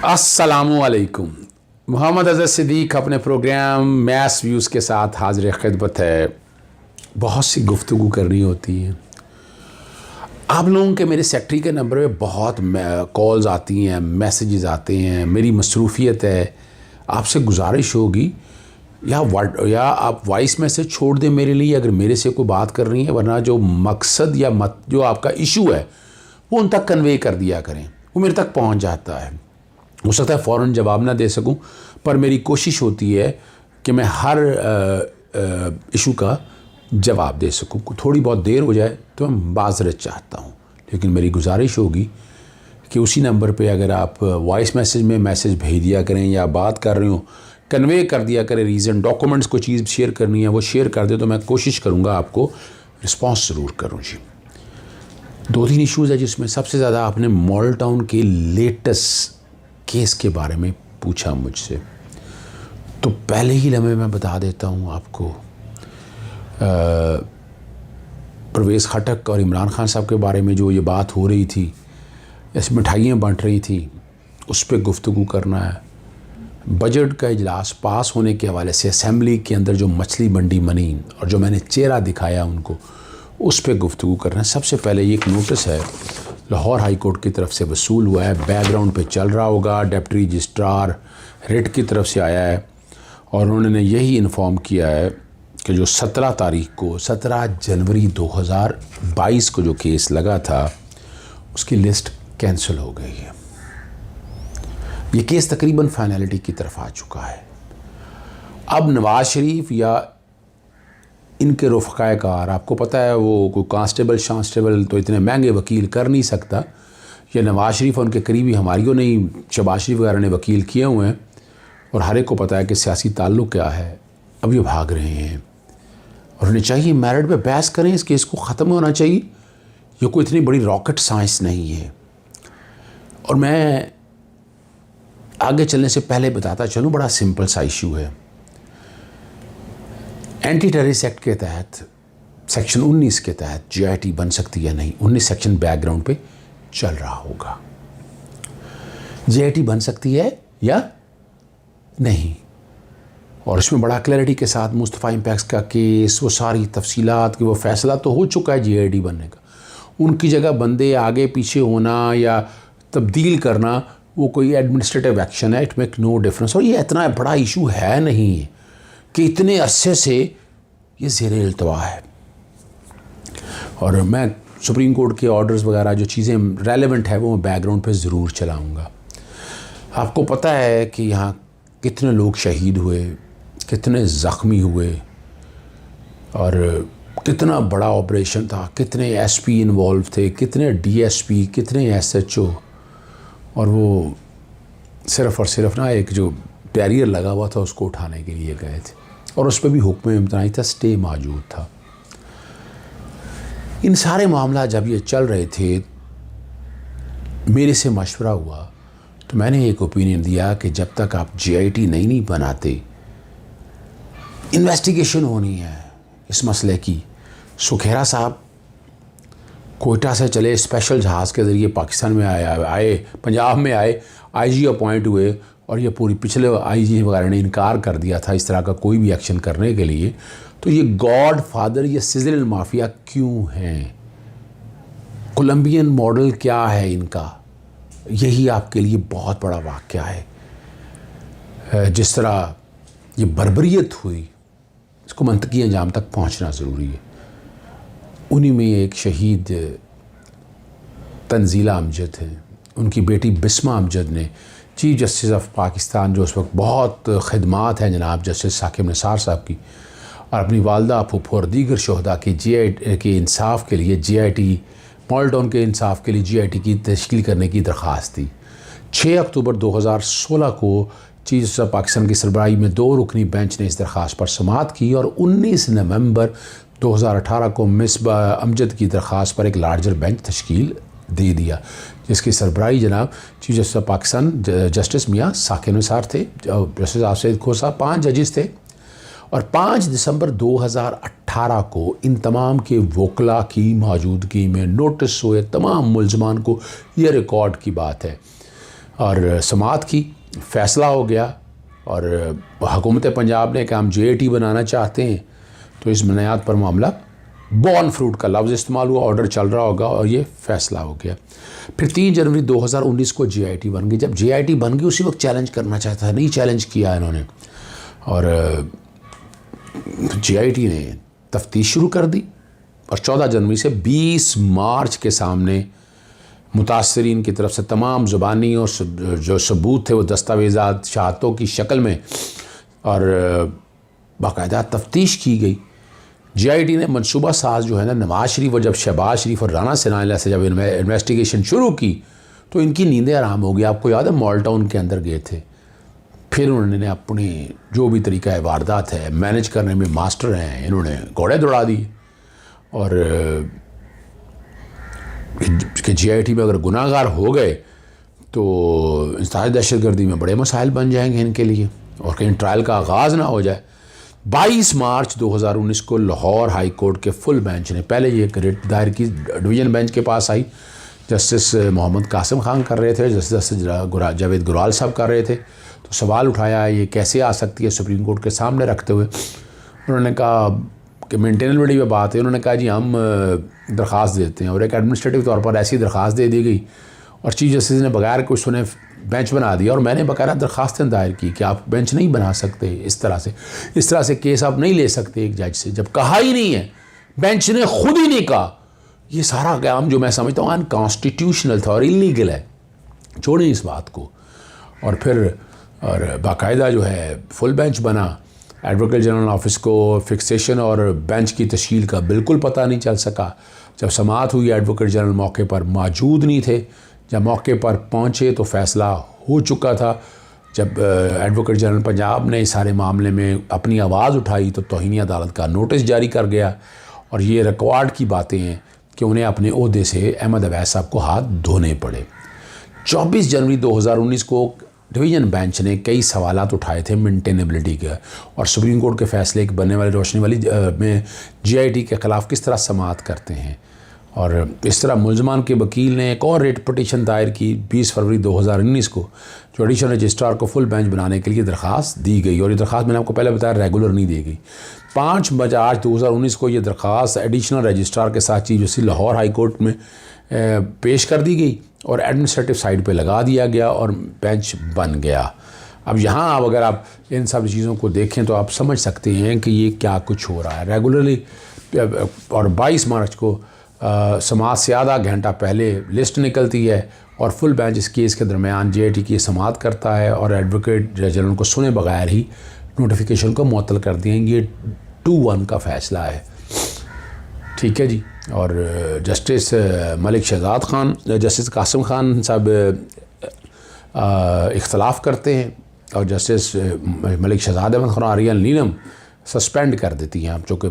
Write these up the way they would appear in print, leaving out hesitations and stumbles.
अस्सलामुअलैकुम। मोहम्मद अज़हर सिद्दीक अपने programme mess views के साथ हाज़िर खिदमत है। बहुत सी गुफ्तगू करनी होती है। आप लोगों के मेरे सेक्रेटरी के नंबर पे बहुत कॉल्स आती हैं, मैसेजेस आते हैं। मेरी मसरूफ़ियत है, आपसे गुजारिश होगी या आप वॉइस मैसेज छोड़ दें मेरे लिए अगर मेरे से कोई बात कर रही है, वरना जो मकसद या जो आपका इशू है वो उन तक कन्वे कर दिया करें, वो मेरे तक पहुंच जाता है। हो सकता है फ़ौरन जवाब ना दे सकूं, पर मेरी कोशिश होती है कि मैं हर इशू का जवाब दे सकूं। थोड़ी बहुत देर हो जाए तो मैं माज़रत चाहता हूं, लेकिन मेरी गुजारिश होगी कि उसी नंबर पे अगर आप वॉइस मैसेज में मैसेज भेज दिया करें या बात कर रहे हो कन्वे कर दिया करें, रीज़न डॉक्यूमेंट्स को चीज़ शेयर करनी है वो शेयर कर दे, तो मैं कोशिश करूँगा आपको रिस्पॉन्स ज़रूर करूँ जी। 2-3 इशूज़ है जिसमें सबसे ज़्यादा आपने मॉडल टाउन के लेटेस्ट केस के बारे में पूछा मुझसे, तो पहले ही लम्हे मैं बता देता हूँ आपको। परवेज़ खटक और इमरान खान साहब के बारे में जो ये बात हो रही थी, ऐसी मिठाइयाँ बंट रही थी, उस पर गुफ्तगू करना है। बजट का इजलास पास होने के हवाले से असेंबली के अंदर जो मछली मंडी बनी और जो मैंने चेहरा दिखाया उनको, उस पर गुफ्तगू करना है। सबसे पहले ये एक नोटिस है लाहौर हाई कोर्ट की तरफ से वसूल हुआ है, बैकग्राउंड पे चल रहा होगा, डिप्टी रजिस्ट्रार रिट की तरफ से आया है और उन्होंने यही इन्फॉर्म किया है कि जो 17 जनवरी 2022 को जो केस लगा था उसकी लिस्ट कैंसिल हो गई है। ये केस तकरीबन फाइनलिटी की तरफ आ चुका है। अब नवाज शरीफ या इनके रफ़क़ाए कार, आपको पता है वो कोई कांस्टेबल तो इतने महंगे वकील कर नहीं सकता। ये नवाज शरीफ और उनके करीबी हमारियों ने ही, शहबाज शरीफ वगैरह ने वकील किए हुए हैं और हर एक को पता है कि सियासी ताल्लुक़ क्या है। अब ये भाग रहे हैं और उन्हें चाहिए मेरिट पे बहस करें, इस केस को ख़त्म होना चाहिए। ये कोई इतनी बड़ी रॉकेट साइंस नहीं है। और मैं आगे चलने से पहले बताता चलूँ, बड़ा सिंपल सा इशू है। एंटी टेररिस्ट एक्ट के तहत सेक्शन 19 के तहत GIT बन सकती है नहीं, 19 सेक्शन बैकग्राउंड पे चल रहा होगा। GIT बन सकती है या नहीं, और इसमें बड़ा क्लैरिटी के साथ मुस्तफ़ा इम्पैक्स का केस, वो सारी तफसीलात कि वो फ़ैसला तो हो चुका है GIT बनने का। उनकी जगह बंदे आगे पीछे होना या तब्दील करना वो कोई एडमिनिस्ट्रेटिव एक्शन है, इट मेक नो डिफरेंस। और ये इतना बड़ा इशू है नहीं कि इतने अरसे से ये ज़ेरे इल्तवा है। और मैं सुप्रीम कोर्ट के ऑर्डर्स वगैरह जो चीज़ें रेलेवेंट है वो मैं बैकग्राउंड पे ज़रूर चलाऊँगा। आपको पता है कि यहाँ कितने लोग शहीद हुए, कितने ज़ख्मी हुए और कितना बड़ा ऑपरेशन था, कितने SP इन्वॉल्व थे, कितने DSP, कितने SHO, और वो सिर्फ़ और सिर्फ ना एक जो बैरियर लगा हुआ था उसको उठाने के लिए गए थे और उस पर भी हुक्म इम्तनाई था, स्टे मौजूद था। इन सारे मामला जब ये चल रहे थे, मेरे से मशवरा हुआ तो मैंने एक ओपिनियन दिया कि जब तक आप GIT नहीं बनाते, इन्वेस्टिगेशन होनी है इस मसले की। सुखेरा साहब कोयटा से चले स्पेशल जहाज़ के ज़रिए पाकिस्तान में आए पंजाब में आए, IG अपॉइंट हुए और ये पूरी पिछले IG वगैरह ने इनकार कर दिया था इस तरह का कोई भी एक्शन करने के लिए। तो ये गॉड फादर, ये सिजल माफिया क्यों हैं? कोलंबियन मॉडल क्या है इनका? यही आपके लिए बहुत बड़ा वाक़या है। जिस तरह ये बर्बरियत हुई, इसको मंतकी अंजाम तक पहुंचना ज़रूरी है। उन्हीं में एक शहीद तंजीला अमजद हैं, उनकी बेटी बिस्मा अमजद ने चीफ जस्टिस ऑफ पाकिस्तान, जो उस वक्त बहुत खिदमात हैं जनाब जस्टिस साकिब निसार साहब की, और अपनी वालदा फूफो और दीगर शहदा की GIT के इंसाफ के लिए, GIT मॉडल टाउन के इंसाफ के लिए GIT की तश्कील करने की दरख्वास्त थी। 6 अक्टूबर 2016 को चीफ जस्टिस ऑफ पाकिस्तान की सरबराही में 2 रुकनी बेंच ने इस दरख्वास्त पर समाअत की और 19 नवंबर 2018 को मिस अमजद की दरख्वास्त पर एक लार्जर बेंच तश्कील दे दिया, जिसकी सरबराही जनाब chief justice of Pakistan justice मियाँ साकिब निसार थे, जस्टिस आसिफ खोर साहब, 5 जजेस थे। और 5 दिसंबर 2018 को इन तमाम के वकला की मौजूदगी में नोटिस हुए तमाम मुल्ज़मान को। यह रिकॉर्ड की बात है। और समाअत की, फ़ैसला हो गया और हुकूमत पंजाब ने कि हम JIT बनाना चाहते हैं। तो इस बुनियाद पर मामला बॉर्न फ्रूट का लफ्ज़ इस्तेमाल हुआ, ऑर्डर चल रहा होगा और ये फ़ैसला हो गया। फिर 3 जनवरी 2019 को JIT बन गई। जब JIT बन गई उसी वक्त चैलेंज करना चाहता है, नहीं चैलेंज किया इन्होंने और JIT ने तफ्तीश शुरू कर दी और 14 जनवरी से 20 मार्च के सामने मुतासरीन की तरफ से तमाम ज़ुबानी और जो सबूत थे वो दस्तावेज़ात शहादतों की शक्ल में और बाकायदा तफ्तीश की गई। JIT ने मनसूबा साज जो है ना नवाज शरीफ और जब शहबाज शरीफ और राना सनाउल्लाह से जब इन्वेस्टिगेशन शुरू की तो इनकी नींदें आराम हो गई। आपको याद है मॉल टाउन के अंदर गए थे, फिर उन्होंने अपनी जो भी तरीका वारदात है मैनेज करने में मास्टर हैं, इन्होंने घोड़े दौड़ा दिए और कि JIT में अगर गुनाहगार हो गए तो इंसदाद दहशतगर्दी में बड़े मसाइल बन जाएंगे इनके लिए और कहीं ट्रायल का आगाज़ ना हो जाए। 22 मार्च 2019 को लाहौर हाई कोर्ट के फुल बेंच ने पहले ये रिट दायर की, डिवीज़न बेंच के पास आई, जस्टिस मोहम्मद कासिम खान कर रहे थे, जस्टिस जावेद गुराल साहब कर रहे थे। तो सवाल उठाया ये कैसे आ सकती है सुप्रीम कोर्ट के सामने रखते हुए। उन्होंने कहा कि मेंटेनेबिलिटी पे बात है। उन्होंने कहा जी हम दरख्वास्त देते हैं और एक एडमिनिस्ट्रेटिव तौर पर ऐसी दरख्वास्त दे दी गई और चीफ जस्टिस ने बगैर कुछ सुने बेंच बना दिया और मैंने बकायदा दरख्वास्तें दायर की कि आप बेंच नहीं बना सकते, इस तरह से केस आप नहीं ले सकते एक जज से, जब कहा ही नहीं है, बेंच ने खुद ही नहीं कहा। ये सारा काम जो मैं समझता हूँ अनकॉन्स्टिट्यूशनल था और इलीगल है, छोड़ें इस बात को। और फिर बाकायदा जो है फुल बेंच बना। एडवोकेट जनरल ऑफिस को फिक्सेशन और बेंच की तश्कील का बिल्कुल पता नहीं चल सका। जब समाअत हुई एडवोकेट जनरल मौके पर मौजूद नहीं थे, जब मौके पर पहुँचे तो फ़ैसला हो चुका था। जब एडवोकेट जनरल पंजाब ने इस सारे मामले में अपनी आवाज़ उठाई तो तौहीन अदालत का नोटिस जारी कर गया और ये रिकॉर्ड की बातें हैं कि उन्हें अपने ओहदे से अहमद अवैस साहब को हाथ धोने पड़े। 24 जनवरी 2019 को डिवीज़न बेंच ने कई सवालात उठाए थे मेंटेनेबिलिटी के और सुप्रीम कोर्ट के फैसले के बनने वाली रोशनी वाली में JIT के ख़िलाफ़ किस तरह समाअत करते हैं। और इस तरह मुलजमान के वकील ने एक और रिट पटिशन दायर की 20 फरवरी 2019 को, जो एडिशनल रजिस्ट्रार को फुल बेंच बनाने के लिए दरख्वास्त दी गई और ये दरख्वास्त मैंने आपको पहले बताया रेगुलर नहीं दी गई। 5 मार्च 2019 को ये दरख्वास्त एडिशनल रजिस्ट्रार के साथ chief justice Lahore high court में पेश कर दी गई और एडमिनिस्ट्रेटिव साइड पे लगा दिया गया और बेंच बन गया। अब यहाँ आप अगर आप इन सब चीज़ों को देखें तो आप समझ सकते हैं कि ये क्या कुछ हो रहा है रेगुलरली। और 22 मार्च को समाअत से आधा घंटा पहले लिस्ट निकलती है और फुल बेंच इस केस के दरमियान JIT की समाअत करता है और एडवोकेट जनरल को सुने बगैर ही नोटिफिकेशन को मुअत्तल कर दिए। ये 2-1 का फ़ैसला है, ठीक है जी। और जस्टिस मलिक शहजाद खान, जस्टिस कासिम खान साहब इख्तलाफ करते हैं और जस्टिस मलिक शहजाद अहमद खान आरियन नीलम सस्पेंड कर देती हैं। अब चूँकि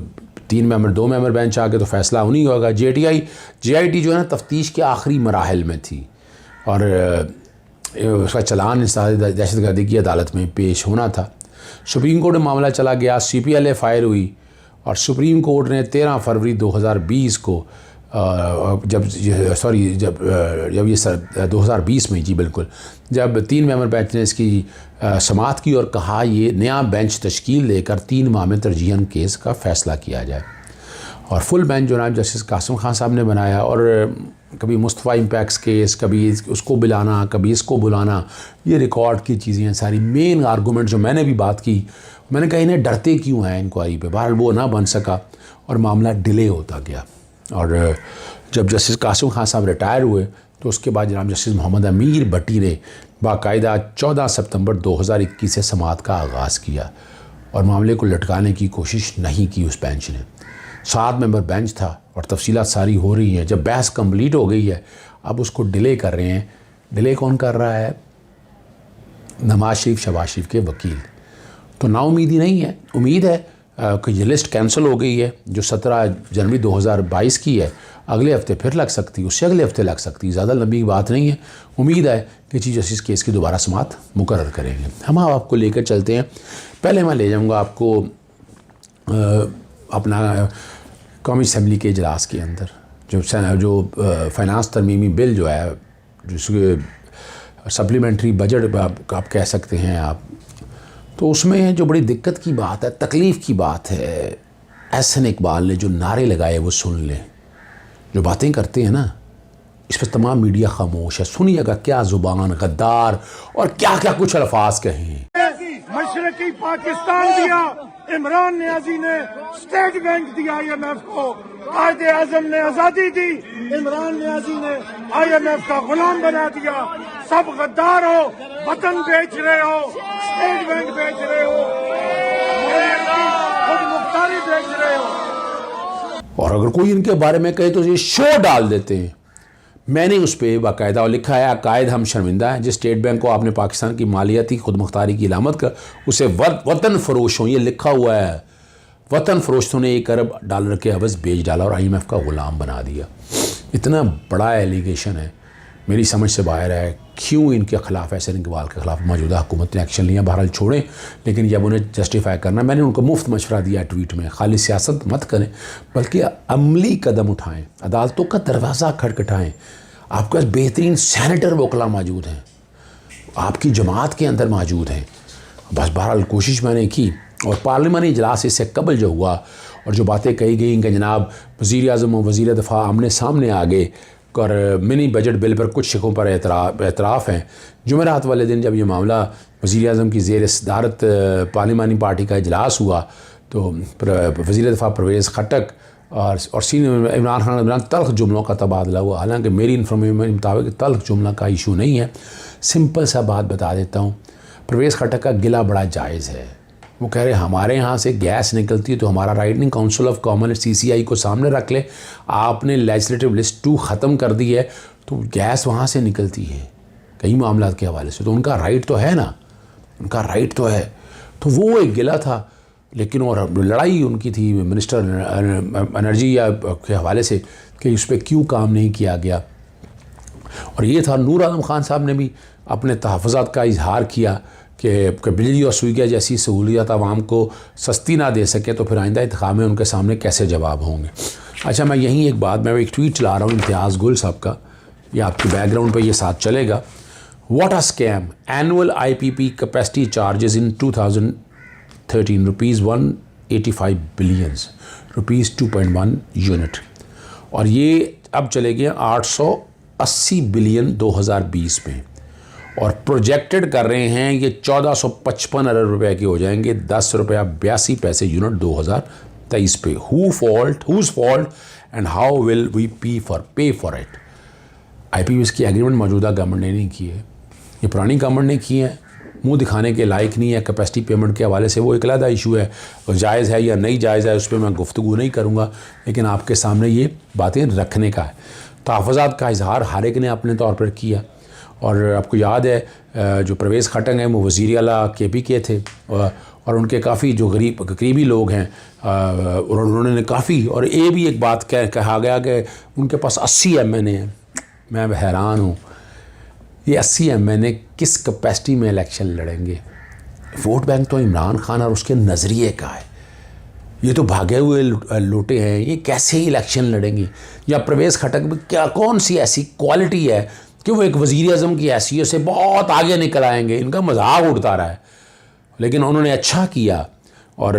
3 मेंबर 2 मेंबर बेंच आ गए तो फ़ैसला उन्हीं होगा। JIT जो है ना तफ्तीश के आखिरी मराहल में थी और उसका चलान दहशतगर्दी की अदालत में पेश होना था। सुप्रीम कोर्ट में मामला चला गया, CPLA फायर हुई और सुप्रीम कोर्ट ने 13 फरवरी 2020 को जब ये 2020 में जी बिल्कुल, जब 3 मेंबर बेंच ने इसकी समाअत की और कहा ये नया बेंच तश्कील देकर 3 माह में तरजीहन केस का फ़ैसला किया जाए। और फुल बेंच जो नाम जस्टिस कासिम खान साहब ने बनाया और कभी मुस्तफ़ा इम्पैक्ट्स केस, कभी उसको बुलाना, कभी इसको बुलाना, ये रिकॉर्ड की चीज़ें सारी। मेन आर्गूमेंट जो मैंने भी बात की, मैंने कहा इन्हें डरते क्यों हैं इंक्वायरी पे, बहरहाल वो ना बन सका और मामला डिले होता गया। और जब जस्टिस कासिम खान साहब रिटायर हुए तो उसके बाद जनाब जस्टिस मोहम्मद अमीर भट्टी ने बाकायदा 14 सितंबर 2021 से समाअत का आगाज़ किया और मामले को लटकाने की कोशिश नहीं की उस बेंच ने। 7 मेंबर बेंच था और तफसीलात सारी हो रही हैं। जब बहस कंप्लीट हो गई है अब उसको डिले कर रहे हैं। डिले कौन कर रहा है? नवाज शरीफ, शहबाज शरीफ के वकील। तो नाउमीदी नहीं है, उम्मीद है कि ये लिस्ट कैंसिल हो गई है जो 17 जनवरी 2022 की है। अगले हफ्ते फिर लग सकती है, उससे अगले हफ्ते लग सकती है, ज़्यादा लंबी बात नहीं है। उम्मीद है कि चीफ जस्टिस केस की दोबारा समाअत मुकर्रर करेंगे। हम आपको लेकर चलते हैं। पहले मैं ले जाऊँगा आपको अपना कौमी असम्बली के इजलास के अंदर जो फाइनेंस तरमीमी बिल जो है जिसके सप्लीमेंट्री बजट आप कह सकते हैं आप। तो उसमें जो बड़ी दिक्कत की बात है, तकलीफ़ की बात है, एहसन इकबाल ने जो नारे लगाए वो सुन लें। जो बातें करते हैं ना, इस पर तमाम मीडिया खामोश है। सुनिएगा क्या ज़ुबान गद्दार और क्या क्या कुछ अल्फाज कहें। मशरकी पाकिस्तान दिया इमरान नियाजी ने, स्टेट बैंक दिया IMF को, कायदे आजम ने आजादी दी, इमरान नियाजी ने IMF का गुलाम बना दिया। सब गद्दार हो, वतन बेच रहे हो, स्टेट बैंक बेच रहे हो, खुद मुख्तारी बेच रहे हो। और अगर कोई इनके बारे में कहे तो ये शो डाल देते हैं। मैंने उस पर बाकायदा लिखा है, अकायद हम शर्मिंदा हैं जिस स्टेट बैंक को आपने पाकिस्तान की मालियाती खुद मुख्तारी की इलामत कर उसे वतन फरोशों, ये लिखा हुआ है, वतन फरोशों ने $1 अरब के अवज़ बेच डाला और IMF का ग़ुलाम बना दिया। इतना बड़ा एलिगेशन है, मेरी समझ से बाहर है। क्यों इनके ख़िलाफ़, ऐसे इकबाल के ख़िलाफ़ मौजूदा हुकूमत ने एक्शन लिया? बहरहाल छोड़ें, लेकिन जब उन्हें जस्टिफाई करना, मैंने उनको मुफ्त मशवरा दिया ट्वीट में, खाली सियासत मत करें बल्कि अमली कदम उठाएं, अदालतों का दरवाज़ा खटखटाएं। आपके पास बेहतरीन सैनेटर वकला मौजूद हैं, आपकी जमात के अंदर मौजूद हैं। बस बहरहाल कोशिश मैंने की, और पार्लिमानी इजलास इससे कबल जो हुआ और जो बातें कही गई कि जनाब वज़ीर आज़म और वज़ीर दफ़ा आमने सामने आ गए और मिनी बजट बिल पर कुछ शिकों पर एतराफ़ हैं। जुमेरात वाले दिन जब ये मामला वज़ीर आज़म की ज़ेर सदारत पार्लिमानी पार्टी का इजलास हुआ तो वज़ीर दफ़ा परवेज़ खट्टक और सीनियर इमरान खान तल्ख़ जुमलों का तबादला हुआ। हालांकि मेरी इन्फॉर्मेशन के मुताबिक तल्ख़ जुमला का इशू नहीं है। सिंपल सा बात बता देता हूँ, परवेज़ खट्टक का गिला बड़ा जायज़ है। वो कह रहे हमारे यहाँ से गैस निकलती है तो हमारा राइटनिंग काउंसिल ऑफ कॉमन CCI को सामने रख ले, आपने लेजिस्लेटिव लिस्ट 2 ख़त्म कर दी है तो गैस वहाँ से निकलती है कई मामला के हवाले से, तो उनका राइट तो है ना, उनका राइट तो है। तो वो एक गिला था, लेकिन और लड़ाई उनकी थी मिनिस्टर एनर्जी या के हवाले से कि उस पर क्यों काम नहीं किया गया। और ये था, नूर आलम खान साहब ने भी अपने तहफ़्फ़ुज़ात का इजहार किया कि बिजली और सुई गैस जैसी सहूलियत आवाम को सस्ती ना दे सके तो फिर आइंदा इंतखाब में उनके सामने कैसे जवाब होंगे। अच्छा, मैं यहीं एक बात, मैं एक ट्वीट चला रहा हूँ इम्तियाज़ गुल साहब का, ये आपके बैकग्राउंड पे ये साथ चलेगा। What a scam, annual IPP capacity charges in 2013 ₹185 billion, ₹2.1 unit, और ये अब चले गए 880 बिलियन 2020 में, और प्रोजेक्टेड कर रहे हैं ये 1455 अरब रुपए के हो जाएंगे, ₹10.82 यूनिट 2023 पे। Whose fault and how will we pay for it. IPPs की एग्रीमेंट मौजूदा गवर्नमेंट ने नहीं की है, ये पुरानी गवर्नमेंट ने की है, मुंह दिखाने के लायक नहीं है। कैपेसिटी पेमेंट के हवाले से वो एक अलग इशू है, जायज़ है या नहीं जायज़ है उस पर मैं गुफ्तगू नहीं करूँगा, लेकिन आपके सामने ये बातें रखने का है। तहफ़्फ़ुज़ात का इजहार हर एक ने अपने तौर पर किया। और आपको याद है जो परवेज़ खट्टक हैं वो वज़ीर आला KP के थे, और उनके काफ़ी जो करीबी लोग हैं उन्होंने काफ़ी, और ये भी एक बात कहा गया कि उनके पास 80 MNA हैं। मैं हैरान हूँ, ये 80 MNA किस कैपेसिटी में इलेक्शन लड़ेंगे? वोट बैंक तो इमरान खान और उसके नज़रिए का है, ये तो भागे हुए लूटे हैं, ये कैसे इलेक्शन लड़ेंगे? या परवेज़ खट्टक में क्या कौन सी ऐसी क्वालिटी है कि वो एक वज़ीर आज़म की हैसियत से बहुत आगे निकल आएंगे? इनका मजाक उड़ता रहा है, लेकिन उन्होंने अच्छा किया और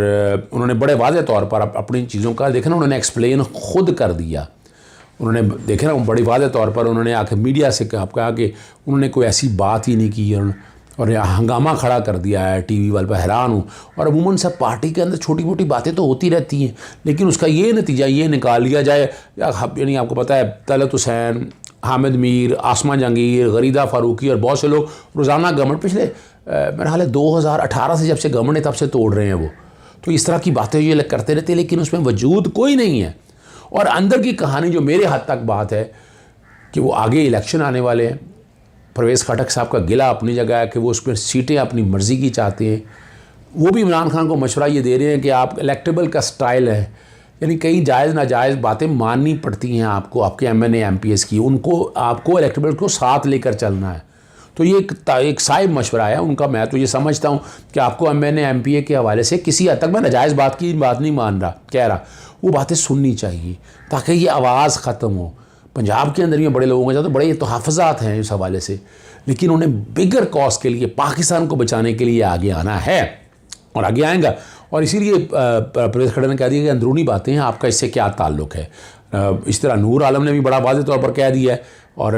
उन्होंने बड़े वाज़े तौर पर अपनी चीज़ों का देखना, उन्होंने एक्सप्लेन खुद कर दिया। उन्होंने देखे ना, बड़ी वाज़े तौर पर उन्होंने आके मीडिया से कहा कि उन्होंने कोई ऐसी बात ही नहीं की और हंगामा खड़ा कर दिया है TV वाले पर। हैरान हूँ। और अमूमन सब पार्टी के अंदर छोटी मोटी बातें तो होती रहती हैं, लेकिन उसका ये नतीजा ये निकाल लिया जाए, यानी आपको पता है तलत हुसैन, हामिद मीर, आसमा जहांगीर, गरीदा फारूकी और बहुत से लोग रोज़ाना गवर्नमेंट पिछले मेरा हाल है 2018 से जब से गवर्नमेंट है तब से तोड़ रहे हैं वो, तो इस तरह की बातें ये करते रहते हैं, लेकिन उसमें वजूद कोई नहीं है। और अंदर की कहानी जो मेरे हद तक बात है कि वो आगे इलेक्शन आने वाले हैं। परवेज़ खट्टक साहब का गिला अपनी जगह है कि वो उसमें सीटें अपनी मर्ज़ी की चाहते हैं। वो भी इमरान खान को मशवरा ये दे रहे हैं कि आप इलेक्टेबल का स्टाइल है, यानी कई जायज़ नाजायज़ बातें माननी पड़ती हैं आपको, आपके MNA MPs की, उनको आपको इलेक्टेबल को साथ लेकर चलना है। तो ये एक साहिब मशवरा है उनका। मैं तो ये समझता हूँ कि आपको MNA MPA के हवाले से किसी हद तक, मैं नाजायज़ बात नहीं मान रहा, कह रहा, वो बातें सुननी चाहिए ताकि ये आवाज़ ख़त्म हो। पंजाब के अंदर ये बड़े लोगों के साथ तो बड़े तहफ़्फ़ुज़ात हैं इस हवाले से, लेकिन उन्हें बिगर कॉज के लिए, पाकिस्तान को बचाने के लिए आगे आना है और आगे आएगा। और इसीलिए परवेज़ खट्टर ने कह दिया कि अंदरूनी बातें हैं, आपका इससे क्या ताल्लुक़ है। इस तरह नूर आलम ने भी बड़ा वाज़ेह तौर पर कह दिया है और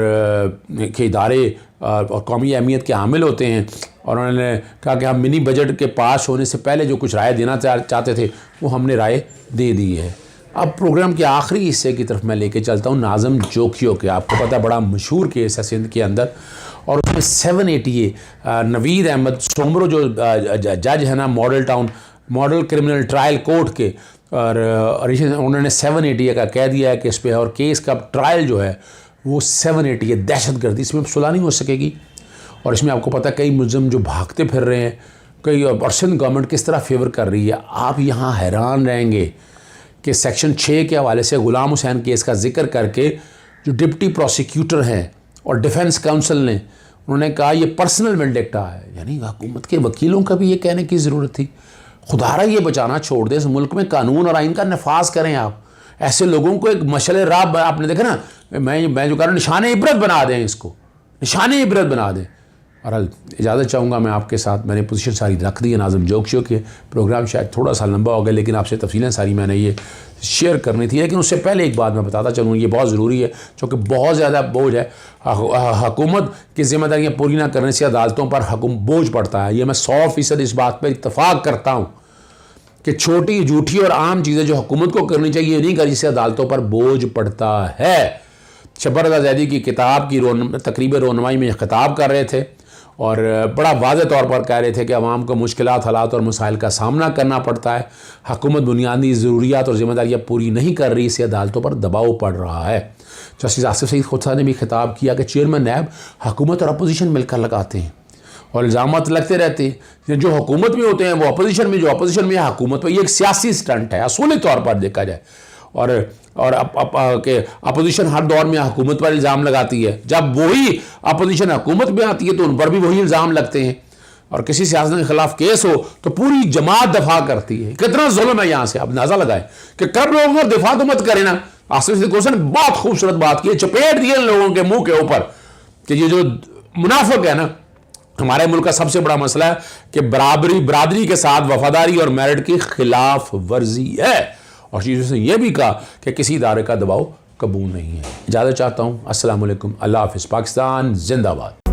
कि इदारे और कौमी अहमियत के हामिल होते हैं, और उन्होंने कहा कि हम मिनी बजट के पास होने से पहले जो कुछ राय देना चाहते थे वो हमने राय दे दी है। अब प्रोग्राम के आखिरी हिस्से की तरफ मैं लेके चलता हूँ नाज़म जोखियों के। आपको पता है बड़ा मशहूर केस है सिंध के अंदर, और उसमें 780 नवीद अहमद सोमरो जो जज है ना मॉडल क्रिमिनल ट्रायल कोर्ट के, और उन्होंने 780 का कह दिया है कि इस पर, और केस का ट्रायल जो है वो 780 है, दहशतगर्दी, इसमें सुलह नहीं हो सकेगी। और इसमें आपको पता है कई मुलज़िम जो भागते फिर रहे हैं, कई, और सिंध गवर्नमेंट किस तरह फेवर कर रही है। आप यहाँ हैरान रहेंगे कि सेक्शन 6 के हवाले से ग़ुलाम हुसैन केस का जिक्र करके जो डिप्टी प्रोसिक्यूटर हैं और डिफेंस काउंसिल ने, उन्होंने कहा ये पर्सनल वेंडेक्टा है। यानी हुकूमत के वकीलों का भी ये कहने की ज़रूरत थी। खुदारा ये बचाना छोड़ दें, इस मुल्क में कानून और आइन का नफाज करें। आप ऐसे लोगों को एक मशले राह, आपने देखा ना, मैं जो कह रहा हूँ निशाने इबरत बना दें, इसको निशाने इबरत बना दें। और इजाज़त चाहूँगा मैं आपके साथ, मैंने पोजीशन सारी रख दी है नाज़िम जोखियों के। प्रोग्राम शायद थोड़ा सा लंबा हो गया, लेकिन आपसे तफसीलें सारी मैंने ये शेयर करनी थी। लेकिन उससे पहले एक बात मैं बताता चलूँ, ये बहुत ज़रूरी है क्योंकि बहुत ज़्यादा बोझ है। हुकूमत की जिम्मेदारियाँ पूरी ना करने से अदालतों पर बोझ पड़ता है। ये मैं 100% इस बात पर इत्तफाक करता हूँ कि छोटी झूठी और आम चीज़ें जो हुकूमत को करनी चाहिए नहीं करी, इससे अदालतों पर बोझ पड़ता है। शब्बर रज़ा ज़ैदी की किताब की तकरीब रोनमाई में खिताब कर रहे थे और बड़ा वाज़ेह तौर पर कह रहे थे कि अवाम को मुश्किलात, हालात और मसाइल का सामना करना पड़ता है। हुकूमत बुनियादी ज़रूरियात और ज़िम्मेदारियाँ पूरी नहीं कर रही, इससे अदालतों पर दबाव पड़ रहा है। जस्टिस आसिफ सईद खुद साहब ने भी खिताब किया कि चेयरमैन नैब हुकूमत और अपोजिशन मिलकर लगाते हैं और इल्ज़ामात लगते रहते हैं। जो हुकूमत में होते हैं वो अपोजिशन में, जो अपोजिशन में हुकूमत में। ये एक सियासी स्टंट है असूली तौर पर देखा जाए। और अपोजिशन हर दौर में हुकूमत पर इल्ज़ाम लगाती है, जब वही अपोजिशन हुकूमत में आती है तो उन पर भी वही इल्ज़ाम लगते हैं। और किसी सियासत के खिलाफ केस हो तो पूरी जमात दफा करती है। कितना जुल्म है यहाँ से आप अंदाजा लगाएं कि कब लोगों को दिफा तो मत करें ना। आसिफ सईद ने बहुत खूबसूरत बात की, चपेट दिए लोगों के मुंह के ऊपर कि ये जो मुनाफिक है ना, हमारे मुल्क का सबसे बड़ा मसला है कि बरादरी के साथ वफादारी और मेरिट की खिलाफ वर्जी है। और चीज़ों से यह भी कहा कि किसी इदारे का दबाव कबूल नहीं है। इजाज़त चाहता हूँ। अस्सलाम वालेकुम। अल्लाह हाफ़िज़। पाकिस्तान जिंदाबाद।